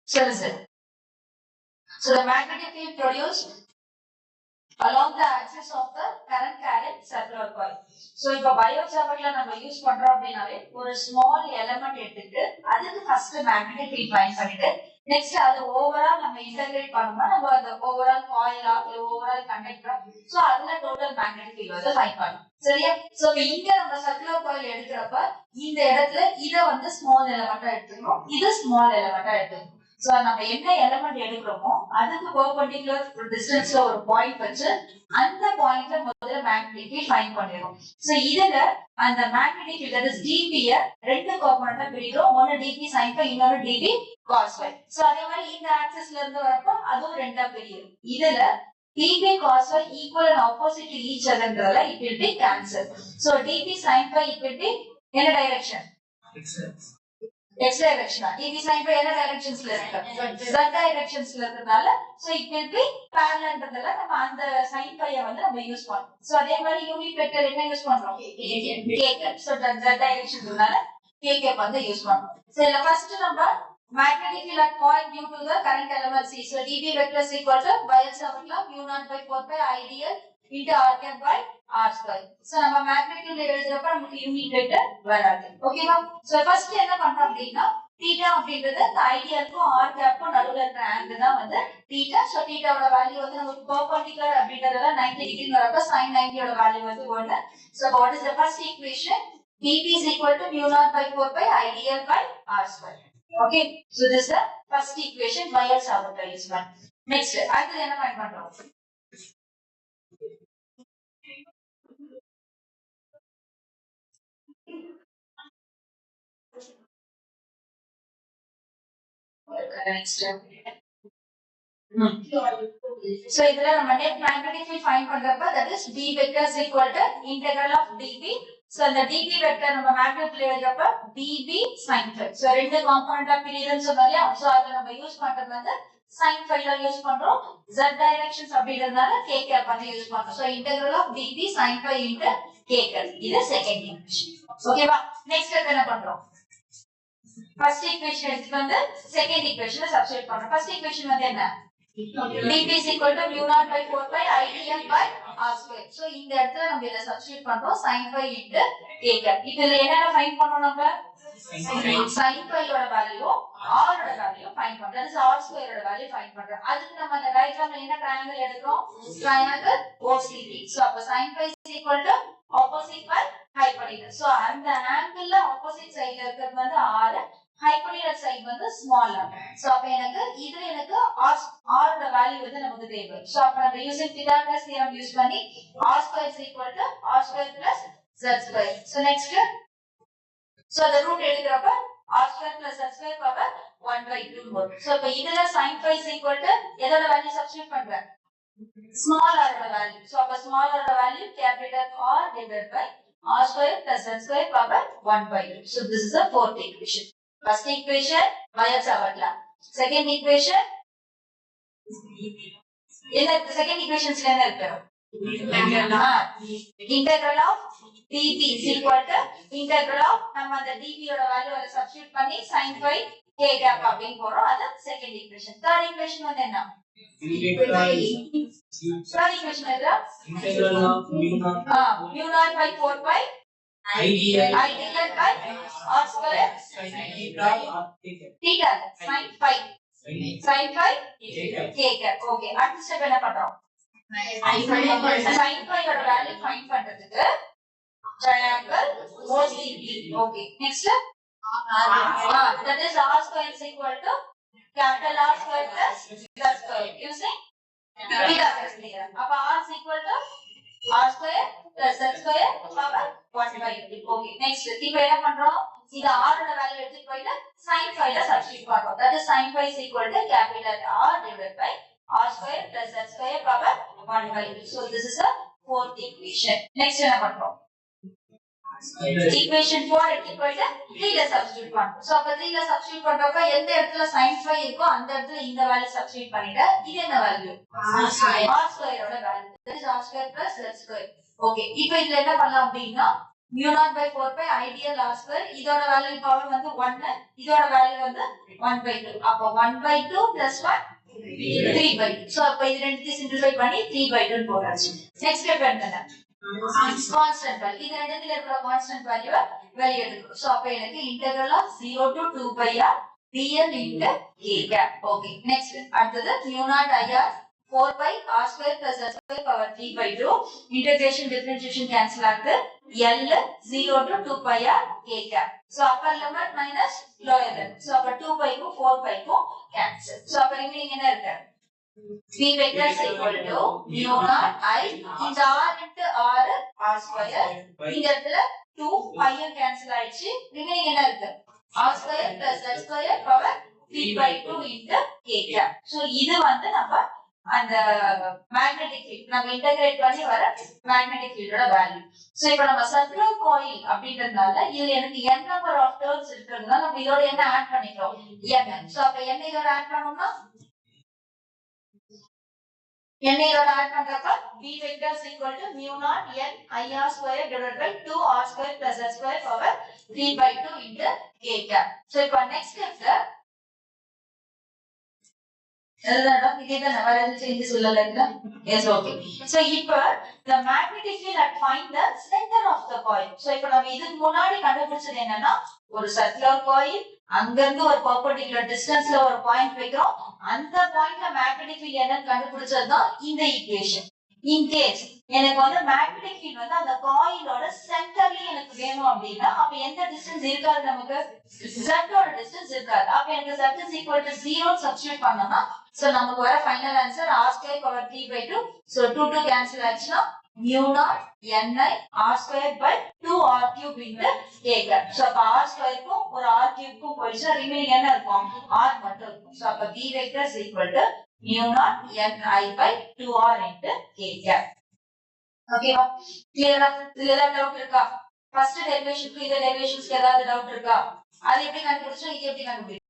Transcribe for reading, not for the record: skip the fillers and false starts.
So listen. So the magnetic field produced along the axis of the current carrying circular coil. So இப்போ பயோசாவர்ட்ல நம்ம use பண்றோம் அப்படினாலே ஒரு small element எடுத்துட்டு அதுக்கு ஃபர்ஸ்ட் மேக்னெட்டிக் ஃபீல்ட் ஃபைண்ட் பண்ணிட்டு நெக்ஸ்ட் அது ஓவரால் நம்ம இன்டகிரேட் பண்ணோம்னா நம்ம அந்த ஓவரால் காயிலா இல்ல ஓவரால் கண்டக்டரா சோ அதுல டோட்டல் மேக்னெட்டிக் ஃபீல்ட் வந்து ஃபைண்ட் பண்ணணும். சரியா? சோ இங்க நம்ம சர்க்குலர் காயில் எடுக்கிறப்ப இந்த இடத்துல இத வந்து ஸ்மால் எலிமெண்டா எடுத்துக்கணும், இது ஸ்மால் எலிமெண்டா எடுத்துக்கணும். சோ நம்ம என்ன எலிமெண்ட் எடுக்கிறோமோ அதுக்கு பெர்பெண்டிகுலர் டிஸ்டன்ஸ்ல ஒரு பாயிண்ட் வச்சு அந்த பாயிண்ட்ல முதல்ல மேக்னெட்டிக் ஃபீல்ட் ஃபைண்ட் பண்ணிரோம். சோ இதுல அந்த magnetic field that is dp ரெண்டு காம்போனன்ட்டா பிரிக்கிறோம். ஒன்னு dp sin phi இன்னொரு dp cos phi. சோ அதே மாதிரி இந்த ஆக்சிஸ்ல இருந்து வரப்ப அதுவும் ரெண்டா பிரியும். இதுல dp cos phi equal and opposite to each otherன்றதால it will be cancelled. So dp sin phi it will be என்ன direction? X direction. dp sin phi என்ன டைரக்ஷன்ஸ்ல இருக்கு? Z டைரக்ஷன்ஸ்ல இருக்கனால so it will be parallelன்றதால நம்ம அந்த sin phi வந்து நம்ம use பண்றோம். So அதே மாதிரி யூனிட் வெக்டர் என்ன யூஸ் பண்றோம்? k. So Z டைரக்ஷன்ஸ்னால k வந்து யூஸ் பண்றோம். So இதுல ஃபர்ஸ்ட் நம்ம magnetic field at point due to the current element C. So dp vector is equal to Bayes formula mu naught by 4 pi ideal into r cap by r square. So நம்ம magnetic field எழுதுறப்ப நமக்கு unit vector வராது. ஓகேவா? So first என்ன பண்றோம் அப்படினா theta அப்படின்றது அந்த ஐடியலுக்கும் r கேப்க்கும் நடுவுல இருக்கிற ஆங்கிள் தான் வந்து தீட்டா. சோ தீட்டாவோட வேல்யூ வந்து நமக்கு பெர்பெண்டிகுலர் அப்படின்றதால 90 டிகிரி வரப்ப sin 90 ஓட வேல்யூ வந்து 1. So what is the first equation? dp is equal to mu naught by 4 pi ideal by r square. Okay, so this is the first equation Bayes-Savart is one. Next, அடுத்து என்ன find பண்றோம்? Next. So இதுல நம்ம net magnetic field find பண்றப்ப that is B vector is equal to integral of dp. So அந்த dp vector நம்ம magnetic field எழுதுறப்ப db sin phi. So ரெண்டு காம்போனன்ட்டா பிரியுதுன்னு சொன்னோம்ல. So அத நம்ம யூஸ் பண்றது வந்து sin phi ல யூஸ் பண்றோம். Z directions அப்படின்றதால k cap வந்து யூஸ் பண்றோம். So integral of dp sin phi into k cap. இது செகண்ட் ஈக்குவேஷன். ஓகேவா? நெக்ஸ்ட் என்ன பண்றோம்? First equation எடுத்துட்டு வந்து செகண்ட் ஈக்குவேஷனை சப்ஸ்டிட்யூட் பண்றோம். ஃபர்ஸ்ட் ஈக்குவேஷன் வந்து என்ன? dp is equal to mu naught by 4 pi ideal by r square. So இந்த இடத்துல நம்ம இத சப்ஸ்டிட்யூட் பண்றோம் sin phi into k cap. இதுல என்னென்ன ஃபைண்ட் பண்ணனும் நம்ம? sin phi ஓட வேல்யூ r ஓட வேல்யூ ஃபைண்ட் பண்றோம். that is r square ஓட வேல்யூ ஃபைண்ட் பண்றோம். அதுக்கு நம்ம அந்த டயகிராம்ல என்ன ட்ரையாங்கிள் எடுக்கிறோம்? Triangle OCT. So அப்ப sin phi is equal to opposite by hypotenuse. So அந்த ஆங்கிள்ல ஆப்போசிட் சைடுல இருக்கிறது வந்து r, hypotenuse side வந்து small r. So அப்ப எனக்கு இதுல எனக்கு r ஓட வேல்யூ வந்து நமக்கு தேவை. So அப்ப நம்ம using Pythagoras theorem யூஸ் பண்ணி r square is equal to r square plus z square. So next, so the root எடுக்கிறப்ப r square plus z square power 1/2 வரும். So அப்ப இதுல sin phi is equal to எதோட value substitute பண்றேன்? small r ஓட value. So அப்ப small r ஓட value capital R divided by r square plus z square power 1/2. So this is the fourth equation. First equation Bayes-Savart law. Second equation என்ன? second equationsல என்ன இருக்கு? integral of dp is equal to integral of நம்ம அந்த dp ஓட value அத substitute பண்ணி sin phi k cap அப்படினு போறோம். அது செகண்ட் ஈக்குவேஷன். தேர்ட் ஈக்குவேஷன் வந்து என்ன? third equation is integral of mu naught by 4 pi ideal by r square theta sin phi k cap. Okay, அடுத்த ஸ்டெப் என்ன பண்றோம்? sin phi ஓட வேல்யூ ஃபைண்ட் பண்றதுக்கு triangle OCT. Okay, next that is r square is equal to capital R square plus z square using Pythagoras theorem. அப்ப r is equal to r square plus z square power 1/2. Okay, next இப்போ என்ன பண்றோம்? இத r ஓட value எடுத்துட்டு போயிட்டு sin phi ல substitute பண்றோம். that is sin phi is equal to capital R divided by r square plus z square power 1/2. So this is the fourth equation. Next என்ன பண்றோம்? equation 4 எடுத்துட்டு போயிட்டு 3 ல சப்ஸ்டிட்யூட் பண்றோம். சோ அப்ப 3 ல சப்ஸ்டிட்யூட் பண்றப்ப எந்த இடத்துல sin phi இருக்கோ அந்த இடத்துல இந்த வேல்யூ சப்ஸ்டிட்யூட் பண்ணிட்டு இது என்ன வேல்யூ? r square ஓட value. that is r square plus z square. Okay, இப்போ இதுல என்ன பண்ணலாம் அப்படினா mu naught by 4 pi ideal r square இதோட வேல்யூ பவர் வந்து 1 இதோட வேல்யூ வந்து 1/2 அப்ப 1/2 plus 1 3/2 சோ அப்ப இது ரெண்டுத்தையும் சிம்பிளிஃபை பண்ணி 3/2 ன்னு போட்டாச்சு நெக்ஸ்ட் ஸ்டெப் என்னன்னா கான்ஸ்டன்ட் வேல்யூ இது ரெண்டுத்துல இருக்கிற கான்ஸ்டன்ட் வேல்யூவை வெளிய எடுக்கணும் சோ அப்ப எனக்கு integral of 0 to 2 pi r dl into k cap okay next அடுத்தது mu naught ir 4 pi r square plus s square power 3/2 integration differentiation cancel ஆகுது l 0 to 2 pi r k cap so upper limit minus lower limit so அப்ப 2 pi க்கு 4 pi க்கு cancel so அப்ப remaining என்ன இருக்கு v vector is equal to mu naught I இந்த r into r r square இந்த இடத்துல 2 pi cancel ஆயிடுச்சு ரிமைனிங் என்ன இருக்கு r square plus s square power 3/2 into k cap so இது வந்து நம்ம அந்த magnetic field நம்ம இன்டகிரேட் பண்ணி வர magnetic field ஓட வேல்யூ சோ இப்போ நம்ம சர்க்குலர் coil அப்படின்றதால இதுல எனக்கு n நம்பர் ஆஃப் டர்ன்ஸ் இருக்குதுன்னா நம்ம இதோட என்ன ஆட் பண்ணிக்கிறோம் n சோ அப்ப n இதோட ஆட் பண்ணோம்னா n இதோட ஆட் பண்றப்ப v vector is equal to mu naught n ir square divided by 2r square plus s square power 3/2 into k cap so இப்போ next stepல எல்லாரும் இதே தான் வேற எதுவும் சேஞ்ச் சொல்லல எஸ் ஓகே சோ இப்போ the magnetic field at find the center of the coil so இப்போ நம்ம இதுக்கு முன்னாடி கண்டுபிடிச்சது என்னன்னா ஒரு சர்க்குலர் coil அங்க இருந்து ஒரு பெர்பெண்டிகுலர் டிஸ்டன்ஸ்ல ஒரு பாயிண்ட் வைக்கிறோம் அந்த பாயிண்ட்ல magnetic field என்னன்னு கண்டுபிடிச்சது தான் இந்த ஈக்குவேஷன் இன் கேஸ் எனக்கு வந்து magnetic field வந்து அந்த காயிலோட சென்டர்ல எனக்கு வேணும் அப்படினா அப்ப எந்த டிஸ்டன்ஸ் இருக்காது நமக்கு z ஓட டிஸ்டன்ஸ் இருக்காது அப்ப எனக்கு z is equal to 0 substitute பண்ணோம்னா சோ நமக்கு வர final answer r square power 3/2 so 2 cancel ஆச்சுனா mu naught ni r square by 2r cube into k cap so அப்ப r square க்கும் ஒரு r cube க்கும் போயிடுச்சு ரிமைனிங் என்ன இருக்கும் r மட்டும் இருக்கும் சோ அப்ப v vector is equal to mu naught ni by 2r into k cap ஓகேவா கிளியரா இதுல ஏதாவது டவுட் இருக்கா ஃபர்ஸ்ட் டெரிவேஷனுக்கு இந்த டெரிவேஷன்ஸ்க்கு ஏதாவது டவுட் இருக்கா அது எப்படி கண்டுபிடிச்சோம் இது எப்படி கண்டுபிடிச்சோம்